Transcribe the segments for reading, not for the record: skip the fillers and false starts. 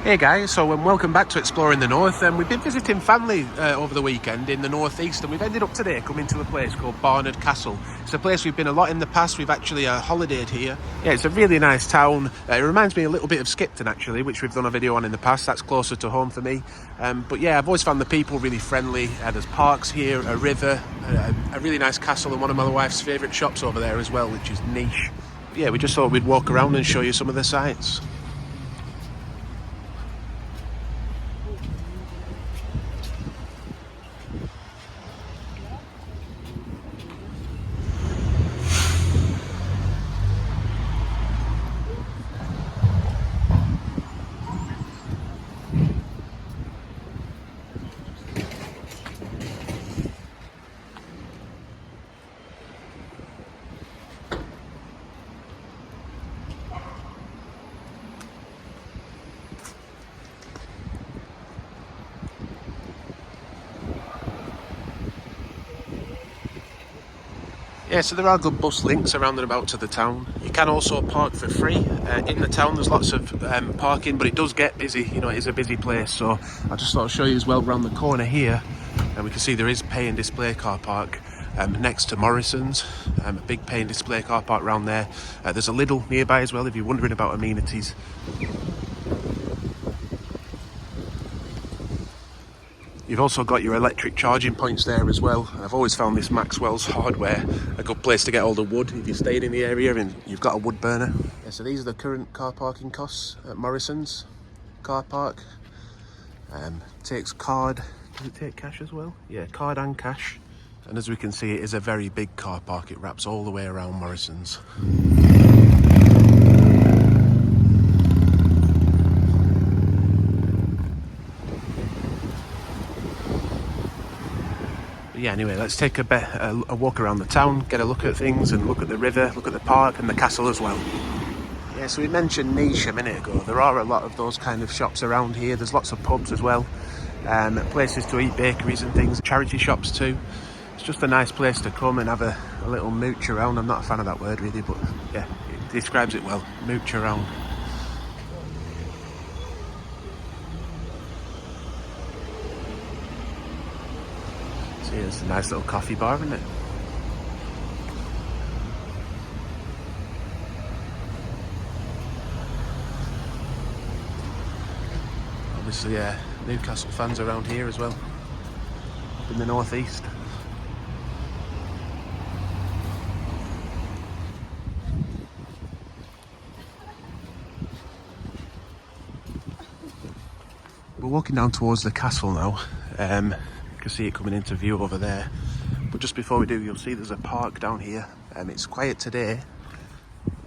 Hey guys, so welcome back to Exploring the North. We've been visiting family over the weekend in the northeast, and we've ended up today coming to a place called Barnard Castle. It's a place we've been a lot in the past. We've actually holidayed here. Yeah, it's a really nice town. It reminds me a little bit of Skipton actually, which we've done a video on in the past. That's closer to home for me. But yeah, I've always found the people really friendly. There's parks here, a river, a really nice castle, and one of my wife's favourite shops over there as well, which is niche. Yeah, we just thought we'd walk around and show you some of the sights. Yeah, so there are good bus links around and about to the town. You can also park for free. In the town there's lots of parking, but it does get busy, you know, it is a busy place. So I just thought I'd show you as well around the corner here. And we can see there is pay and display car park next to Morrison's. A big pay and display car park around there. There's a Lidl nearby as well if you're wondering about amenities. You've also got your electric charging points there as well. I've always found this Maxwell's Hardware a good place to get all the wood if you're staying in the area and you've got a wood burner. Yeah, so these are the current car parking costs at Morrison's car park. Takes card. Does it take cash as well? Yeah, card and cash. And as we can see, it is a very big car park. It wraps all the way around Morrison's. Yeah, anyway, let's take a walk around the town, get a look at things and look at the river, look at the park and the castle as well. Yeah, so we mentioned niche a minute ago. There are a lot of those kind of shops around here. There's lots of pubs as well, places to eat, bakeries and things, charity shops too. It's just a nice place to come and have a little mooch around. I'm not a fan of that word really, but yeah, it describes it well, mooch around. See, it's a nice little coffee bar, isn't it? Obviously, Newcastle fans around here as well, up in the northeast. We're walking down towards the castle now. You can see it coming into view over there. But just before we do, you'll see there's a park down here. It's quiet today.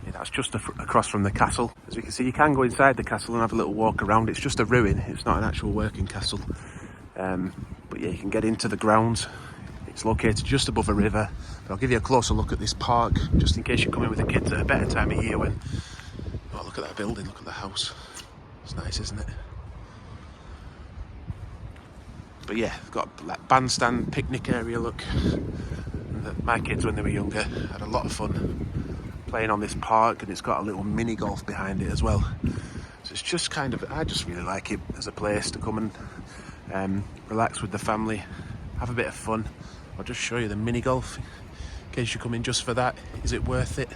Yeah, that's just across from the castle. As you can see, you can go inside the castle and have a little walk around. It's just a ruin. It's not an actual working castle. But yeah, you can get into the grounds. It's located just above a river. But I'll give you a closer look at this park, just in case you're coming with the kids at a better time of year when... Oh, look at that building, look at the house. It's nice, isn't it? But yeah, I've got like bandstand, picnic area, look. My kids, when they were younger, had a lot of fun playing on this park, and it's got a little mini golf behind it as well. So it's just kind of, I just really like it as a place to come and relax with the family, have a bit of fun. I'll just show you the mini golf in case you come in just for that. Is it worth it?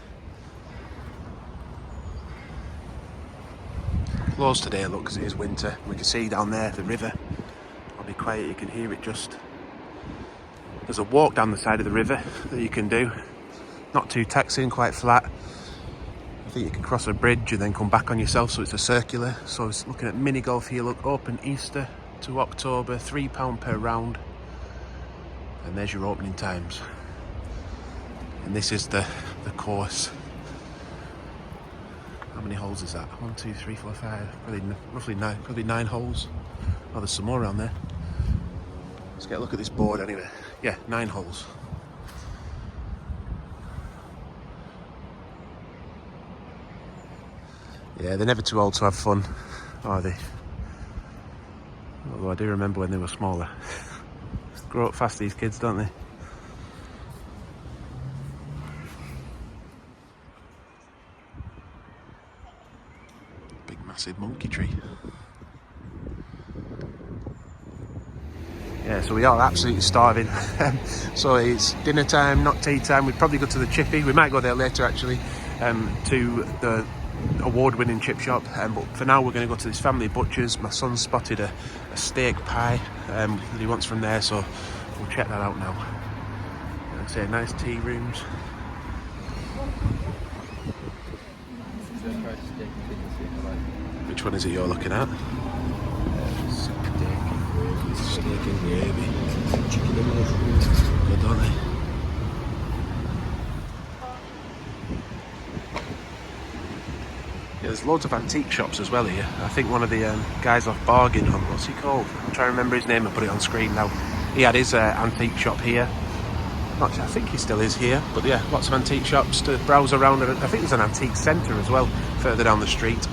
Closed today, look, because it is winter. We can see down there the river. Be quiet, you can hear it just. There's a walk down the side of the river that you can do. Not too taxing, quite flat. I think you can cross a bridge and then come back on yourself, so it's a circular. So it's looking at mini golf here, look, open Easter to October, £3 per round. And there's your opening times. And this is the course. How many holes is that? 1, 2, 3, 4, 5, probably nine holes. Oh, there's some more around there. Let's get a look at this board anyway. Yeah, 9 holes. Yeah, they're never too old to have fun, are they? Although I do remember when they were smaller. Grow up fast, these kids, don't they? Big massive monkey tree. Yeah, so we are absolutely starving. So it's dinner time, not tea time. We'd probably go to the Chippy. We might go there later actually, to the award-winning chip shop. But for now we're going to go to this family butcher's. My son spotted a steak pie that he wants from there, so we'll check that out now. Like I say, nice tea rooms. Which one is it you're looking at? Steak and gravy. Chicken and mushrooms. Good, aren't they? Yeah, there's loads of antique shops as well here. I think one of the guys off Bargain, what's he called? I'm trying to remember his name and put it on screen now. He had his antique shop here. I think he still is here, but yeah, lots of antique shops to browse around. I think there's an antique centre as well, further down the street,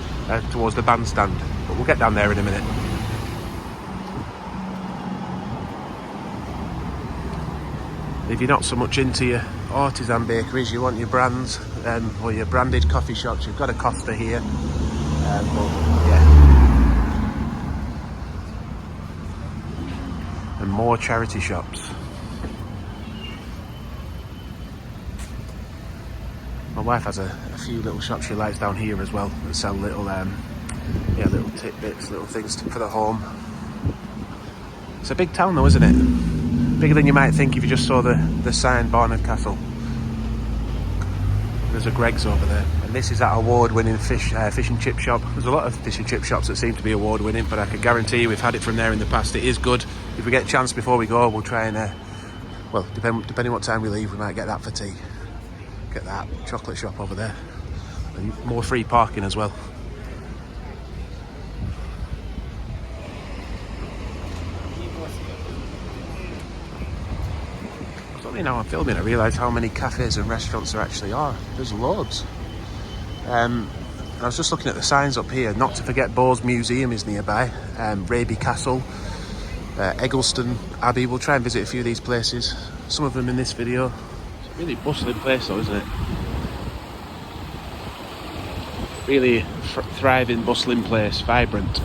towards the bandstand. But we'll get down there in a minute. If you're not so much into your artisan bakeries, you want your brands or your branded coffee shops, you've got a Costa here. But yeah. And more charity shops. My wife has a few little shops she likes down here as well that sell little little tidbits, little things for the home. It's a big town though, isn't it? Bigger than you might think if you just saw the sign, Barnard Castle. There's a Greggs over there. And this is that award-winning fish and chip shop. There's a lot of fish and chip shops that seem to be award-winning, but I can guarantee you we've had it from there in the past. It is good. If we get a chance before we go, we'll try and, well, depending what time we leave, we might get that for tea. Get that chocolate shop over there. And more free parking as well. Now I'm filming, I realise how many cafes and restaurants there actually are. There's loads. I was just looking at the signs up here. Not to forget Bowes Museum is nearby. Raby Castle, Eggleston Abbey. We'll try and visit a few of these places. Some of them in this video. It's a really bustling place though, isn't it? Really thriving, bustling place, vibrant.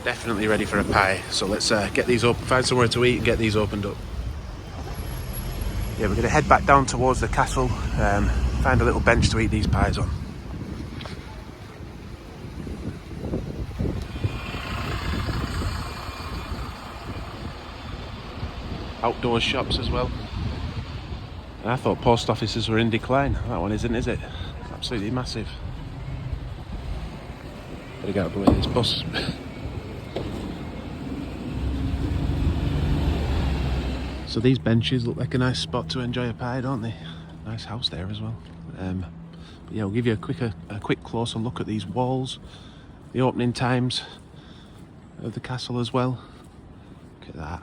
Definitely ready for a pie, so let's get these up, find somewhere to eat and get these opened up. Yeah, we're going to head back down towards the castle, find a little bench to eat these pies on. Outdoor shops as well. And I thought post offices were in decline. That one isn't, is it? Absolutely massive. Better get out of the way of this bus. So these benches look like a nice spot to enjoy a pie, don't they? Nice house there as well. But yeah, we'll give you a quick closer look at these walls, the opening times of the castle as well. Look at that.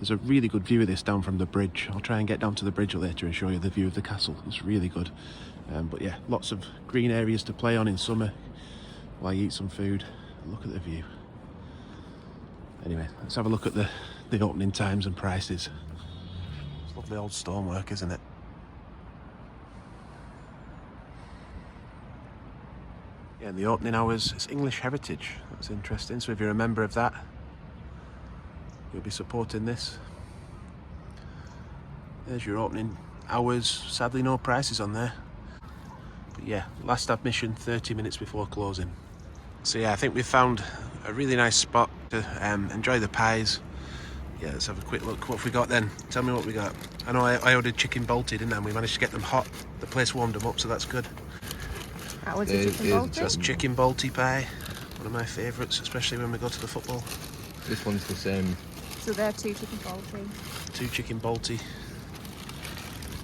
There's a really good view of this down from the bridge. I'll try and get down to the bridge later and show you the view of the castle. It's really good. But yeah, lots of green areas to play on in summer while you eat some food. Look at the view. Anyway, let's have a look at the opening times and prices. It's lovely old stonework, isn't it? Yeah, and the opening hours, it's English heritage. That's interesting. So if you're a member of that, you'll be supporting this. There's your opening hours. Sadly, no prices on there. But yeah, last admission 30 minutes before closing. So yeah, I think we've found a really nice spot to enjoy the pies. Yeah, let's have a quick look. What have we got then? Tell me what we got. I know I ordered chicken bolty, didn't I? And we managed to get them hot. The place warmed them up, so that's good. That was a chicken bolty? That's chicken bolty pie. One of my favourites, especially when we go to the football. This one's the same. So they're 2 chicken bolty. 2 chicken bolty.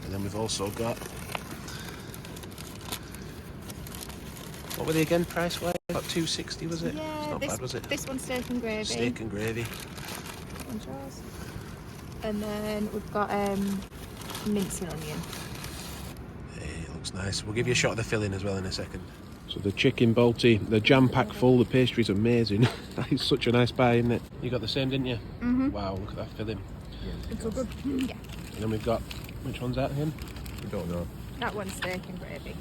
And then we've also got... What were they again, price-wise? About $2.60, was it? Yeah, it's not bad, was it? This one's steak and gravy. Steak and gravy. That one's yours. And then we've got mince and onion. Hey, it looks nice. We'll give you a shot of the filling as well in a second. So the chicken bolty, the jam-packed full, the pastry's amazing. That is such a nice pie, isn't it? You got the same, didn't you? Mm-hmm. Wow, look at that filling. Yeah, It's all good. Yeah. And then we've got, which one's that again? I don't know. That one's steak and gravy.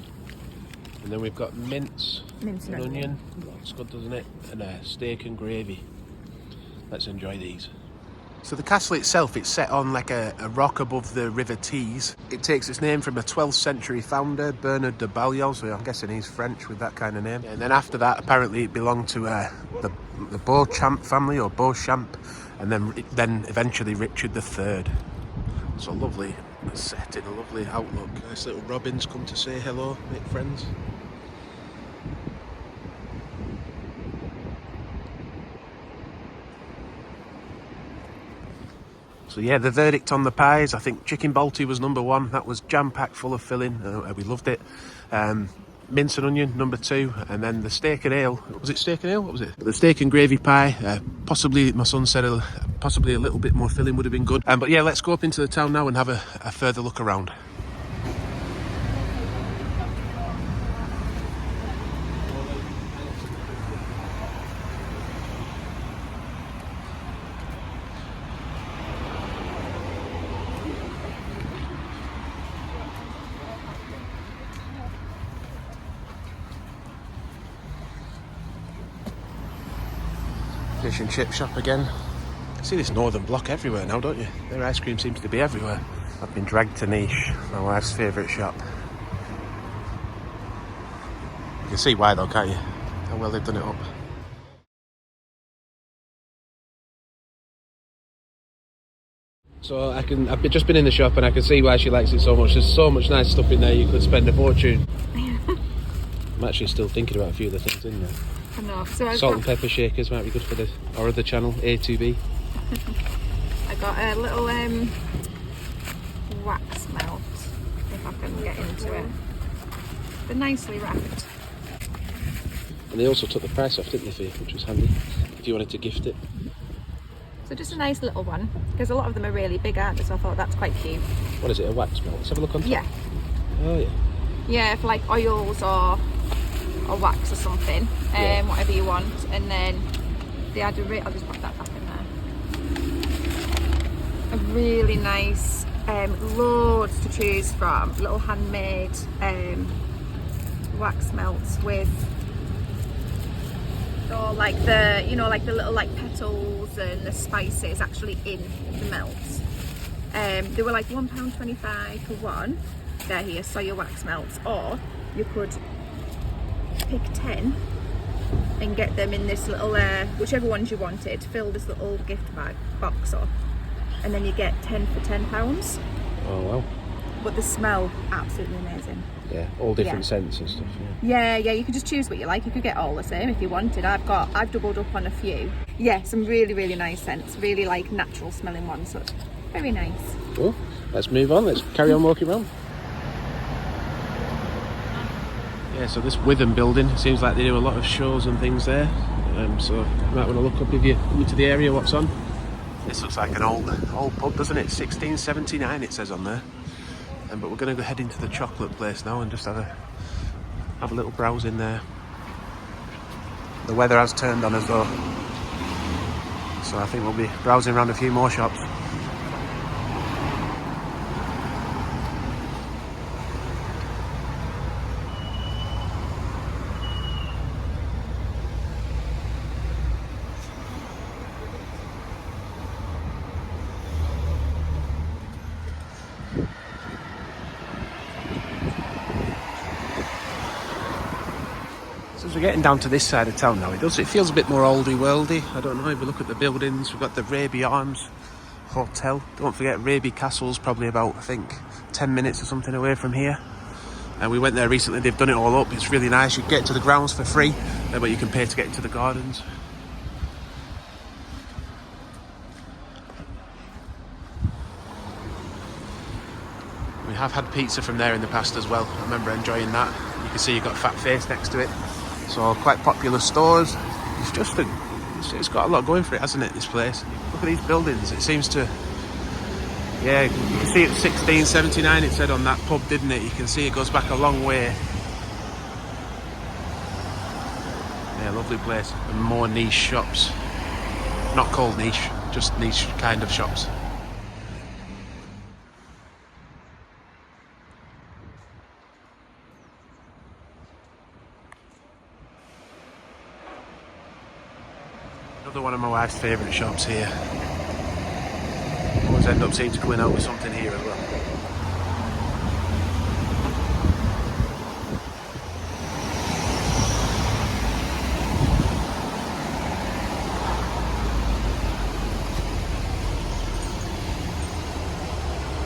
And then we've got mince Mince and and onion. onion. Looks good, doesn't it? And steak and gravy. Let's enjoy these. So the castle itself, it's set on like a rock above the River Tees. It takes its name from a 12th century founder, Bernard de Balliol, so I'm guessing he's French with that kind of name. And then after that, apparently it belonged to the Beauchamp family, or Beauchamp, and then eventually Richard III. So lovely setting, a lovely outlook. Nice little robins come to say hello, make friends. So yeah, the verdict on the pies, I think chicken balti was number 1. That was jam-packed full of filling. We loved it. Mince and onion, number 2. And then the steak and ale. Was it steak and ale? What was it? The steak and gravy pie. Possibly, my son said, possibly a little bit more filling would have been good. But yeah, let's go up into the town now and have a further look around. Fish and chip shop again. See this northern block everywhere now, don't you? Their ice cream seems to be everywhere. I've been dragged to Niche, my wife's favourite shop. You can see why though, can't you? How well they've done it up. So I've just been in the shop and I can see why she likes it so much. There's so much nice stuff in there, you could spend a fortune. I'm actually still thinking about a few of the things in there. I know. So Salt and pepper shakers might be good for our other channel, A2B. I got a little wax melt, if I can get into it. They're nicely wrapped. And they also took the price off, didn't they, for you, which was handy, if you wanted to gift it. So just a nice little one, because a lot of them are really big, aren't they? So I thought that's quite cute. What is it, a wax melt? Let's have a look on top. Yeah. Oh yeah. Yeah, for like oils or wax or something, Yeah. whatever you want. And then they had I'll just pop that back in there. A really nice, loads to choose from. Little handmade wax melts with all like the, you know, like the little like petals and the spices actually in the melts. They were like £1.25 for one. They're here, soya wax melts, or you could pick 10 and get them in this little whichever ones you wanted, fill this little gift bag box up, and then you get 10 for £10. Oh wow. But the smell, absolutely amazing. Yeah, all different scents and stuff. Yeah, you could just choose what you like. You could get all the same if you wanted. I've doubled up on a few. Yeah, some really, really nice scents, really like natural smelling ones, so it's very nice. Cool. Let's move on, let's carry on walking around. Yeah, so this Witham building, it seems like they do a lot of shows and things there. So you might want to look up if you're new to the area what's on. This looks like an old pub, doesn't it? 1679 it says on there. But we're going to go head into the chocolate place now and just have a little browse in there. The weather has turned on us though, so I think we'll be browsing around a few more shops. As we're getting down to this side of town now, it feels a bit more oldie worldy. I don't know, if we look at the buildings, we've got the Raby Arms Hotel. Don't forget Raby Castle's probably about, I think, 10 minutes or something away from here. And we went there recently, they've done it all up, it's really nice. You can get to the grounds for free, but you can pay to get into the gardens. We have had pizza from there in the past as well. I remember enjoying that. You can see you've got Fat Face next to it. So quite popular stores. It's got a lot going for it, hasn't it, this place? Look at these buildings. It seems to, yeah, you can see it's 1679 it said on that pub, didn't it? You can see it goes back a long way. Yeah, lovely place. And more niche shops. Not called niche, just niche kind of shops. Another one of my wife's favourite shops here. Always end up seeming to coming out with something here as well.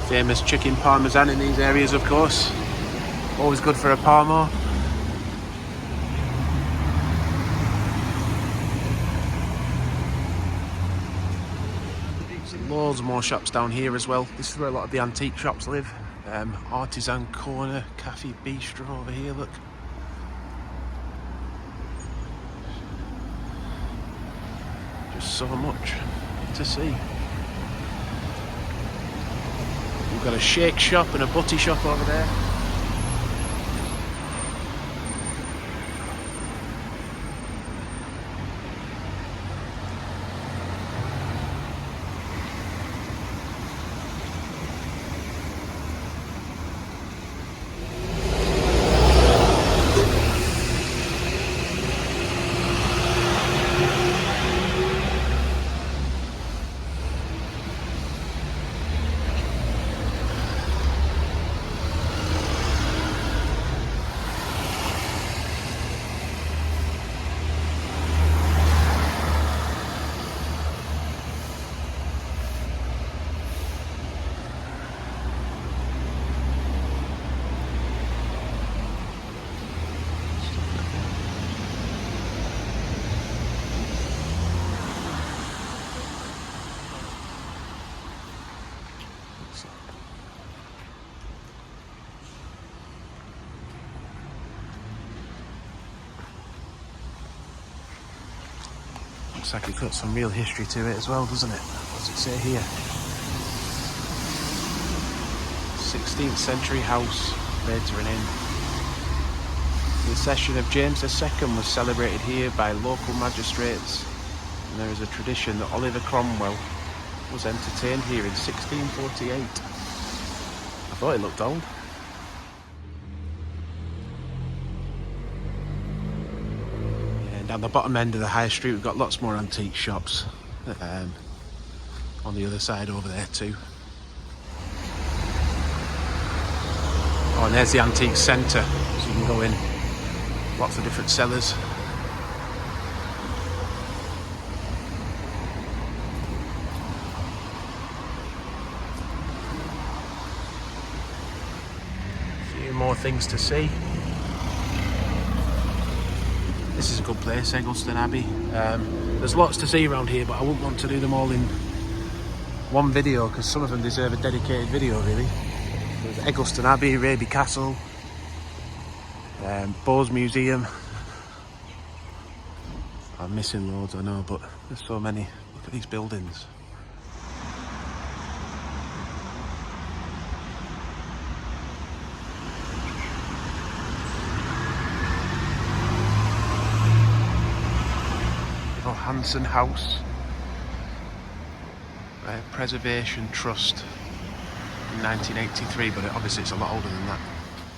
Famous chicken parmesan in these areas, of course. Always good for a parmo. Loads more shops down here as well. This is where a lot of the antique shops live. Artisan Corner, Cafe Bistro over here, look. Just so much to see. We've got a shake shop and a butty shop over there. Looks like it's got some real history to it as well, doesn't it? What does it say here? 16th century house, later an inn. The accession of James II was celebrated here by local magistrates, and there is a tradition that Oliver Cromwell was entertained here in 1648. I thought it looked old. Down the bottom end of the high street we've got lots more antique shops on the other side over there too. Oh, and there's the antique centre, so you can go in. Lots of different sellers. A few more things to see. This is a good place, Eggleston Abbey. There's lots to see around here, but I wouldn't want to do them all in one video because some of them deserve a dedicated video, really. There's Eggleston Abbey, Raby Castle, Bowes Museum. I'm missing loads, I know, but there's so many. Look at these buildings. Hanson House, Preservation Trust in 1983, but obviously it's a lot older than that.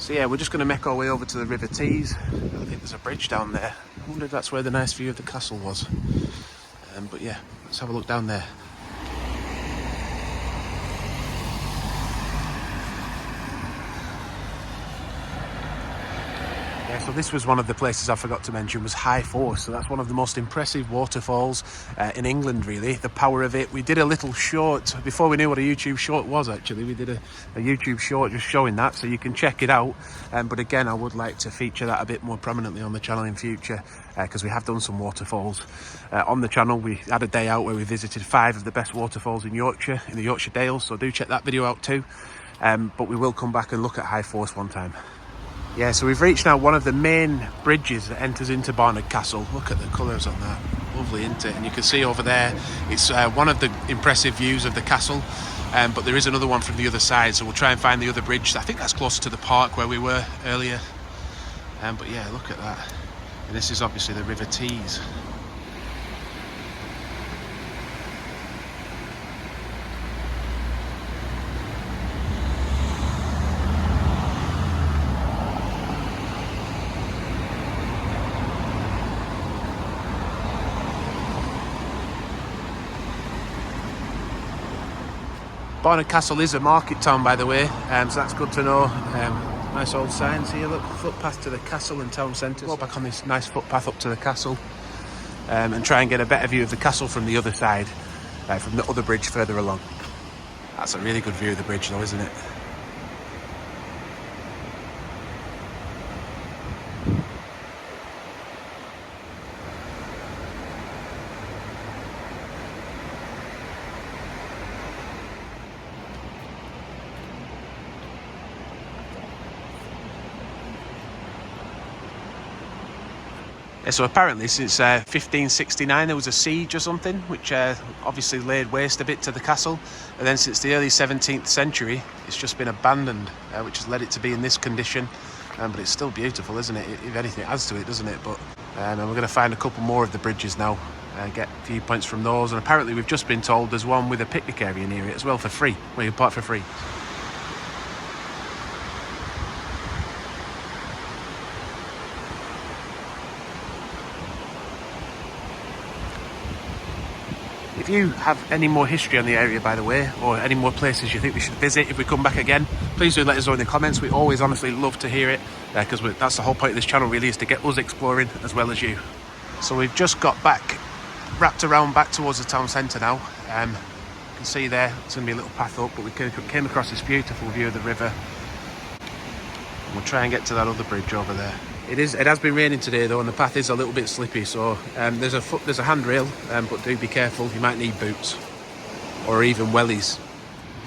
So yeah, we're just going to make our way over to the River Tees. I think there's a bridge down there. I wonder if that's where the nice view of the castle was. But yeah, let's have a look down there. So this was one of the places I forgot to mention, was High Force. So that's one of the most impressive waterfalls in England, really. The power of it. We did a little short before we knew what a YouTube short was, actually. We did a YouTube short just showing that, so you can check it out. But again, I would like to feature that a bit more prominently on the channel in future, because we have done some waterfalls on the channel. We had a day out where we visited 5 of the best waterfalls in Yorkshire, in the Yorkshire Dales, so do check that video out too. But we will come back and look at High Force one time. Yeah, so we've reached now one of the main bridges that enters into Barnard Castle. Look at the colours on that. Lovely, isn't it? And you can see over there, it's one of the impressive views of the castle. But there is another one from the other side, so we'll try and find the other bridge. I think that's closer to the park where we were earlier. But yeah, look at that. And this is obviously the River Tees. Barnard Castle is a market town, by the way, so that's good to know. Nice old signs here, look, footpath to the castle and town centre. Go back on this nice footpath up to the castle and try and get a better view of the castle from the other side, from the other bridge further along. That's a really good view of the bridge though, isn't it? So apparently since 1569 there was a siege or something, which obviously laid waste a bit to the castle, and then since the early 17th century it's just been abandoned, which has led it to be in this condition. But it's still beautiful, isn't it? If anything, it adds to it, doesn't it? But and we're going to find a couple more of the bridges now, get viewpoints from those, and apparently we've just been told there's one with a picnic area near it as well for free, where you can park for free. If you have any more history on the area, by the way, or any more places you think we should visit if we come back again, please do let us know in the comments. We always honestly love to hear it, because that's the whole point of this channel really, is to get us exploring as well as you. So we've just got back, wrapped around back towards the town centre now. You can see there, it's going to be a little path up, but we came across this beautiful view of the river. And we'll try and get to that other bridge over there. It has been raining today though, and the path is a little bit slippy, so there's a handrail, but do be careful, you might need boots or even wellies.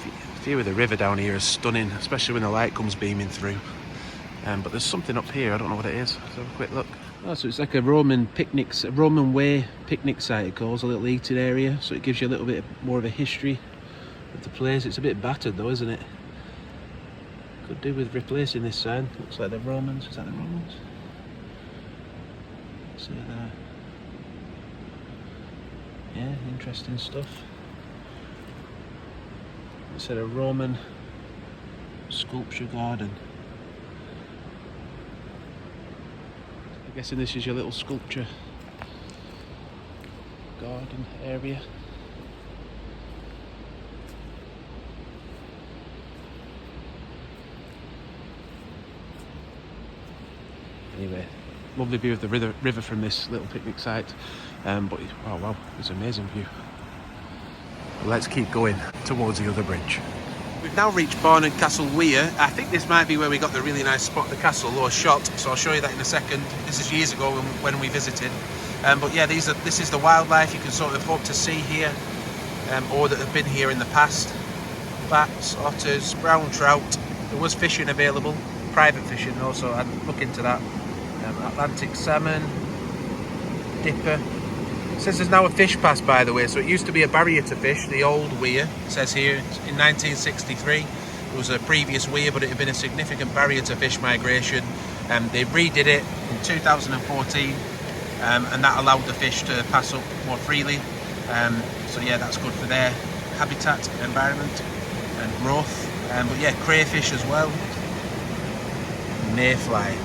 The view of the river down here is stunning, especially when the light comes beaming through. But there's something up here, I don't know what it is. Let's have a quick look. Oh, so it's like a Roman Weir picnic site, it calls, a little eating area, so it gives you a little bit more of a history of the place. It's a bit battered though, isn't it? Could do with replacing this sign. Looks like the Romans. Is that the Romans? See there. Yeah, interesting stuff. It said a Roman sculpture garden. I'm guessing this is your little sculpture garden area. Anyway, lovely view of the river from this little picnic site, but oh wow, it's an amazing view. Let's keep going towards the other bridge. We've now reached Barnard Castle Weir. I think this might be where we got the really nice spot of the castle, or shot, so I'll show you that in a second. This is years ago when we visited. But yeah, this is the wildlife you can sort of hope to see here, or that have been here in the past. Bats, otters, brown trout. There was fishing available, private fishing also, I'd look into that. Atlantic salmon, dipper. It says there's now a fish pass, by the way, so it used to be a barrier to fish, the old weir. It says here in 1963 there was a previous weir, but it had been a significant barrier to fish migration. They redid it in 2014, and that allowed the fish to pass up more freely. So yeah, that's good for their habitat, environment and growth. But yeah, crayfish as well. Mayfly.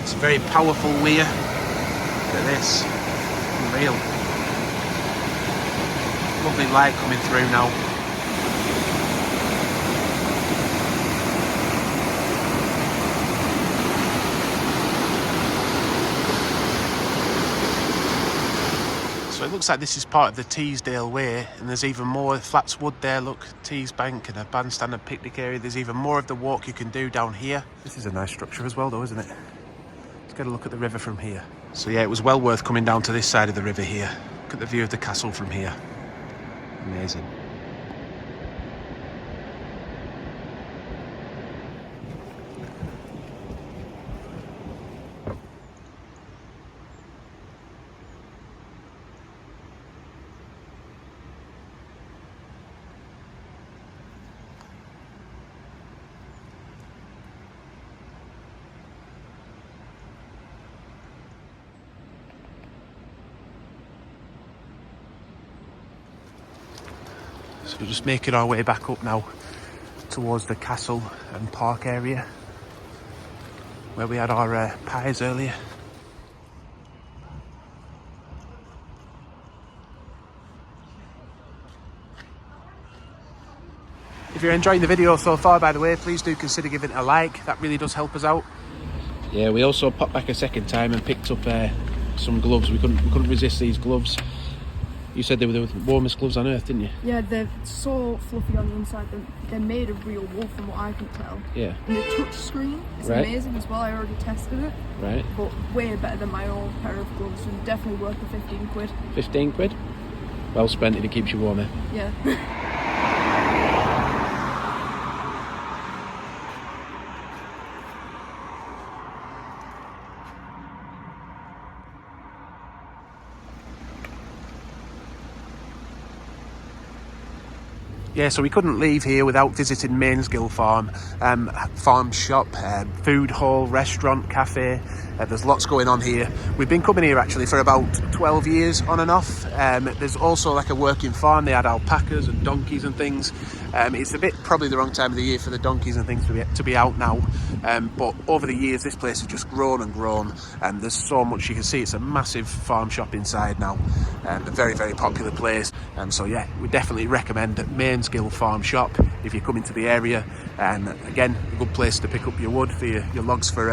It's a very powerful weir. Look at this. Unreal. Lovely light coming through now. So it looks like this is part of the Teesdale Way, and there's even more flats wood there. Look, Tees Bank and a bandstand and picnic area. There's even more of the walk you can do down here. This is a nice structure as well though, isn't it? Let's get a look at the river from here. So yeah, it was well worth coming down to this side of the river here. Look at the view of the castle from here. Amazing. So we're just making our way back up now towards the castle and park area where we had our pies earlier. If you're enjoying the video so far, by the way, please do consider giving it a like. That really does help us out. Yeah, we also popped back a second time and picked up some gloves. We couldn't resist these gloves. You said they were the warmest gloves on earth, didn't you? Yeah, they're so fluffy on the inside. They're made of real wool from what I can tell. Yeah. And the touch screen is amazing as well. I already tested it. Right. But way better than my old pair of gloves and definitely worth the 15 quid. 15 quid? Well spent if it keeps you warmer. Yeah. Yeah, so we couldn't leave here without visiting Mainsgill Farm, farm shop, food hall, restaurant, cafe. There's lots going on here. We've been coming here actually for about 12 years on and off. There's also like a working farm. They had alpacas and donkeys and things. It's a bit probably the wrong time of the year for the donkeys and things to be out now. But over the years, this place has just grown and grown. There's so much you can see. It's a massive farm shop inside now. A very, very popular place. So yeah, we definitely recommend Mainsgill Farm Shop if you're coming to the area. Again, a good place to pick up your wood for your logs for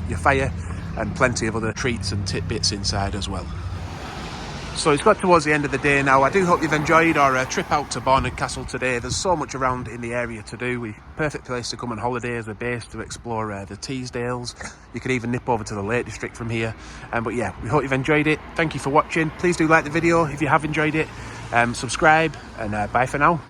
your fire, and plenty of other treats and tidbits inside as well. So it's got towards the end of the day now. I do hope you've enjoyed our trip out to Barnard Castle today. There's so much around in the area to do. Perfect place to come on holiday as a base to explore the Teesdales. You could even nip over to the Lake District from here. But yeah, we hope you've enjoyed it. Thank you for watching. Please do like the video if you have enjoyed it. Subscribe, and bye for now.